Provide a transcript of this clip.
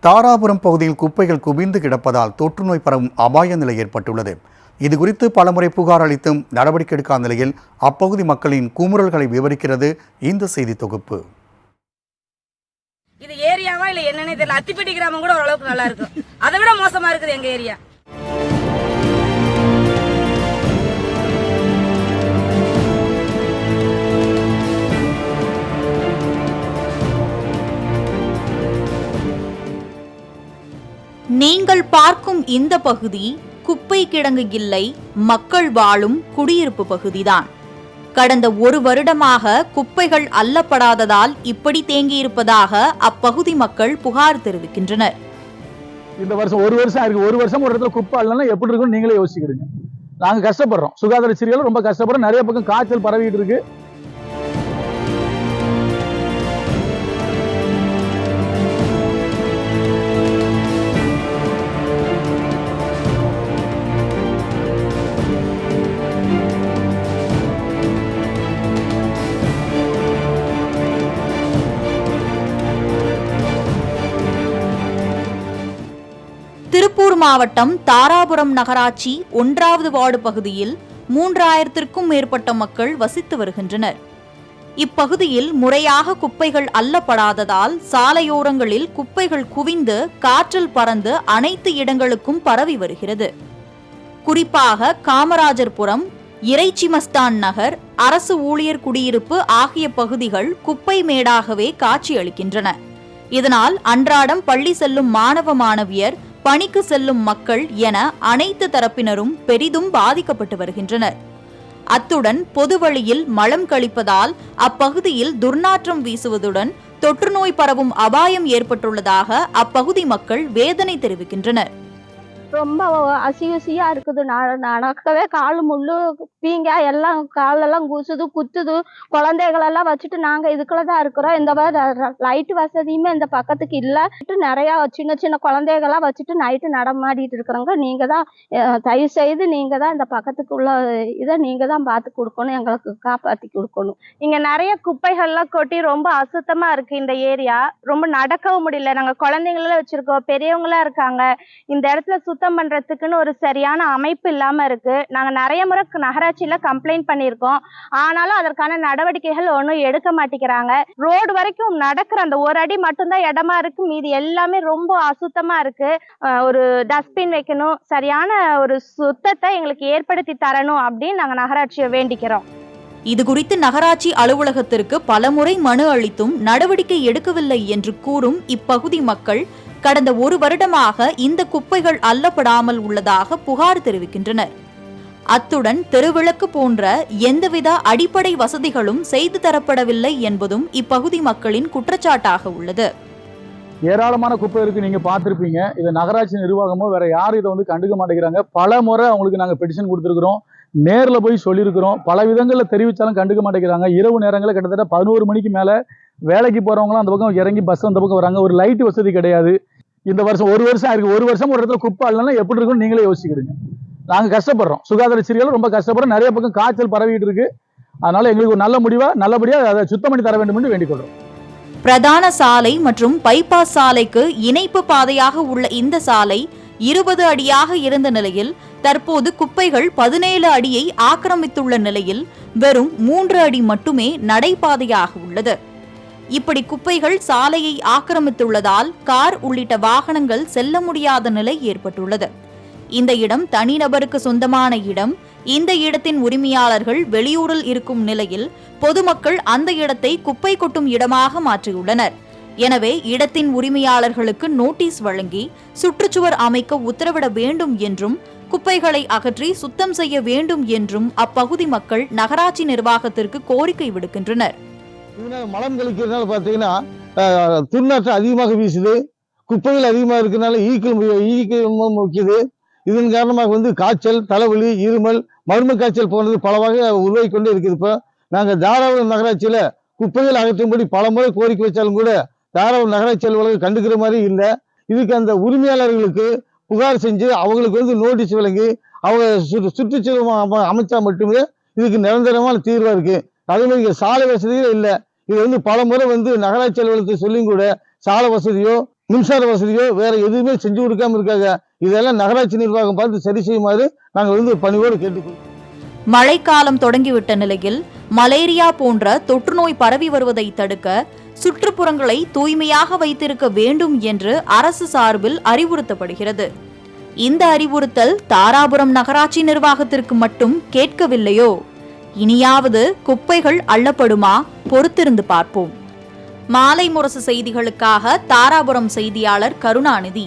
தாராபுரம் பகுதியில் குப்பைகள் குவிந்து கிடப்பதால் தொற்றுநோய் பரவும் அபாய நிலை ஏற்பட்டுள்ளது. இதுகுறித்து பலமுறை புகார் அளித்தும் நடவடிக்கை எடுக்காத நிலையில் அப்பகுதி மக்களின் குமுறல்களை விவரிக்கிறது இந்த செய்தி தொகுப்பு. இது ஏரியாவா இல்ல என்னன்னு தெரியல. அத்திப்பட்டி கிராமம் கூட ஓரளவுக்கு நல்லா இருக்கு, அதை விட மோசமா இருக்குது எங்க ஏரியா. நீங்கள் பார்க்கும் இந்த பகுதி குப்பை கிடங்கு இல்லை, மக்கள் வாழும் குடியிருப்பு பகுதிதான். கடந்த ஒரு வருடமாக குப்பைகள் அள்ளப்படாததால் இப்படி தேங்கியிருப்பதாக அப்பகுதி மக்கள் புகார் தெரிவிக்கின்றனர். இந்த வருஷம் ஒரு வருஷம் ஒரு இடத்துல குப்பை அள்ளனா எப்படி இருக்குன்னு நீங்களே யோசிக்கிடுங்க. நாங்க கஷ்டப்படுறோம், சுகாதார சீரியல் ரொம்ப கஷ்டப்படுறோம். நிறைய பக்கம் காய்ச்சல் பரவிட்டு இருக்கு. திருப்பூர் மாவட்டம் தாராபுரம் நகராட்சி 1வது வார்டு பகுதியில் 3000த்திற்கும் மேற்பட்ட மக்கள் வசித்து வருகின்றனர். இப்பகுதியில் முறையாக குப்பைகள் அள்ளப்படாததால் சாலையோரங்களில் குப்பைகள் குவிந்து காற்றில் பறந்து அனைத்து இடங்களுக்கும் பரவி வருகிறது. குறிப்பாக காமராஜர்புரம், இறைச்சிமஸ்தான் நகர், அரசு ஊழியர் குடியிருப்பு ஆகிய பகுதிகள் குப்பை மேடாகவே காட்சியளிக்கின்றன. இதனால் அன்றாடம் பள்ளி செல்லும் மாணவ மாணவியர், பணிக்கு செல்லும் மக்கள் என அனைத்து தரப்பினரும் பெரிதும் பாதிக்கப்பட்டு வருகின்றனர். அத்துடன் பொது வழியில் மலம் கழிப்பதால் அப்பகுதியில் துர்நாற்றம் வீசுவதுடன் தொற்றுநோய் பரவும் அபாயம் ஏற்பட்டுள்ளதாக அப்பகுதி மக்கள் வேதனை தெரிவிக்கின்றனர். ரொம்ப அசியா இருக்குது. நடக்கவே காலு முள்ளு பீங்க எல்லாம் காலெல்லாம் கூசுது குத்துது. குழந்தைகளெல்லாம் வச்சுட்டு நாங்க இதுக்குள்ளதான் இருக்கிறோம். இந்த லைட் வசதியுமே இந்த பக்கத்துக்கு இல்ல. நிறைய சின்ன சின்ன குழந்தைகளா வச்சுட்டு நைட்டு நடமாடிட்டு இருக்கிறோங்க. நீங்க தான் தயவு செய்து நீங்க தான் இந்த பக்கத்துக்குள்ள இதை நீங்க தான் பார்த்து கொடுக்கணும், எங்களுக்கு காப்பாத்தி கொடுக்கணும். இங்க நிறைய குப்பைகள்லாம் கொட்டி ரொம்ப அசுத்தமா இருக்கு. இந்த ஏரியா ரொம்ப நடக்கவும் முடியல. நாங்க குழந்தைங்கள வச்சிருக்கோம், பெரியவங்களா இருக்காங்க. இந்த இடத்துல சுத்தம் பண்றதுக்குன்னு ஒரு சரியான அமைப்பு இல்லாம இருக்கு. நாங்க நிறைய முறை நகராட்சியில கம்ப்ளைண்ட் பண்ணியிருக்கோம். ஆனாலும் அதற்கான நடவடிக்கைகள் ஒன்றும் எடுக்க மாட்டேங்கிறாங்க. ரோடு வரைக்கும் நடக்கிற அந்த ஒரு அடி மட்டும்தான் இடமா இருக்கு, மீதி எல்லாமே ரொம்ப அசுத்தமா இருக்கு. ஒரு டஸ்ட்பின் வைக்கணும், சரியான ஒரு சுத்தத்தை எங்களுக்கு ஏற்படுத்தி தரணும் அப்படின்னு நாங்க நகராட்சியை வேண்டிக்கிறோம். இதுகுறித்து நகராட்சி அலுவலகத்திற்கு பலமுறை மனு அளித்தும் நடவடிக்கை எடுக்கவில்லை என்று கூறும் இப்பகுதி மக்கள் கடந்த ஒரு வருடமாக இந்த குப்பைகள் அள்ளப்படாமல் உள்ளதாக புகார் தெரிவிக்கின்றனர். அத்துடன் தெருவிளக்கு போன்ற எந்தவித அடிப்படை வசதிகளும் செய்து தரப்படவில்லை என்பதும் இப்பகுதி மக்களின் குற்றச்சாட்டாக உள்ளது. ஏராளமான குப்பை இருக்கு, நீங்க பார்த்திருப்பீங்க. இதை நகராட்சி நிர்வாகமோ வேற யாரும் இதை கண்டுக்க மாட்டேங்கிறாங்க. பல முறை அவங்களுக்கு நாங்க பெட்டிஷன் கொடுத்துருக்கிறோம், நேரில் போய் சொல்லியிருக்கிறோம். பல விதங்களில் தெரிவித்தாலும் கண்டுக்க மாட்டேங்கிறாங்க. இரவு நேரங்களில் கிட்டத்தட்ட 11 மணிக்கு மேலே வேலைக்கு போகிறவங்களாம் அந்த பக்கம் இறங்கி பஸ் அந்த பக்கம் வராங்க. ஒரு லைட் வசதி கிடையாது. இந்த வருஷம் ஒரு வருஷம் ஒரு இடத்துல குப்பை அள்ளனா எப்படி இருக்குன்னு நீங்களே யோசிக்கிடுங்க. நாங்கள் கஷ்டப்படுறோம், சுகாதார சீரியல் ரொம்ப கஷ்டப்படுறோம். நிறைய பக்கம் காய்ச்சல் பரவிட்டு இருக்கு. அதனால எங்களுக்கு ஒரு நல்லபடியாக அதை சுத்தம் பண்ணி தர வேண்டும் என்று வேண்டிக் கொள்றோம். பிரதான சாலை மற்றும் பைபாஸ் சாலைக்கு இணைப்பு பாதையாக உள்ள இந்த சாலை 20 அடியாக இருந்த நிலையில் தற்போது குப்பைகள் 17 அடியை ஆக்கிரமித்துள்ள நிலையில் வெறும் 3 அடி மட்டுமே நடைபாதையாக உள்ளது. இப்படி குப்பைகள் சாலையை ஆக்கிரமித்துள்ளதால் கார் உள்ளிட்ட வாகனங்கள் செல்ல முடியாத நிலை ஏற்பட்டுள்ளது. இந்த இடம் தனிநபருக்கு சொந்தமான இடம். இந்த இடத்தின் உரிமையாளர்கள் வெளியூரில் இருக்கும் நிலையில் பொதுமக்கள் அந்த இடத்தை குப்பை கொட்டும் இடமாக மாற்றியுள்ளனர். எனவே இடத்தின் உரிமையாளர்களுக்கு நோட்டீஸ் வழங்கி சுற்றுச்சுவர் அமைக்க உத்தரவிட வேண்டும் என்றும் குப்பைகளை அகற்றி சுத்தம் செய்ய வேண்டும் என்றும் அப்பகுதி மக்கள் நகராட்சி நிர்வாகத்திற்கு கோரிக்கை விடுக்கின்றனர். மலம் கழிக்கிறதுனால பார்த்தீங்கன்னா துர்நாற்றம் அதிகமாக வீசுது. குப்பைகள் அதிகமாக இருக்கிறதுனால ஈக்கள் முக்கியது. இதன் காரணமாக காய்ச்சல், தலைவலி, இருமல், மர்ம காய்ச்சல் போன்றது பல வகை உருவாகி கொண்டே இருக்குது. இப்போ நாங்கள் தாராபுரம் நகராட்சியில் குப்பைகள் அகற்றும்படி பல முறை கோரிக்கை வச்சாலும் கூட தாராபுரம் நகராட்சி அலுவலகம் கண்டுக்கிற மாதிரி இல்லை. இதுக்கு அந்த உரிமையாளர்களுக்கு புகார் செஞ்சு அவங்களுக்கு நோட்டீஸ் வழங்கி அவங்க சுற்றுச்சூழல் அமைச்சா மட்டுமே இதுக்கு நிரந்தரமான தீர்வா இருக்கு. அதே மாதிரி சாலை வசதிகள் இல்லை. இது பல முறை நகராட்சி அலுவலகத்தை சொல்லியும் கூட சாலை வசதியோ மின்சார வசதியோ வேற எதுவுமே செஞ்சு கொடுக்காம இருக்காங்க. இதெல்லாம் நகராட்சி நிர்வாகம் பார்த்து சரி செய்யுமாறு நாங்கள் வந்து பணிவோடு கேட்டுக்கொள்கிறோம். மழைக்காலம் தொடங்கிவிட்ட நிலையில் மலேரியா போன்ற தொற்றுநோய் பரவி வருவதை தடுக்க சுற்றுப்புறங்களை தூய்மையாக வைத்திருக்க வேண்டும் என்று அரசு சார்பில் அறிவுறுத்தப்படுகிறது. இந்த அறிவுறுத்தல் தாராபுரம் நகராட்சி நிர்வாகத்திற்கு மட்டும் கேட்கவில்லையோ? இனியாவது குப்பைகள் அள்ளப்படுமா? பொறுத்திருந்து பார்ப்போம். மாலை முரசு செய்திகளுக்காக தாராபுரம் செய்தியாளர் கருணாநிதி.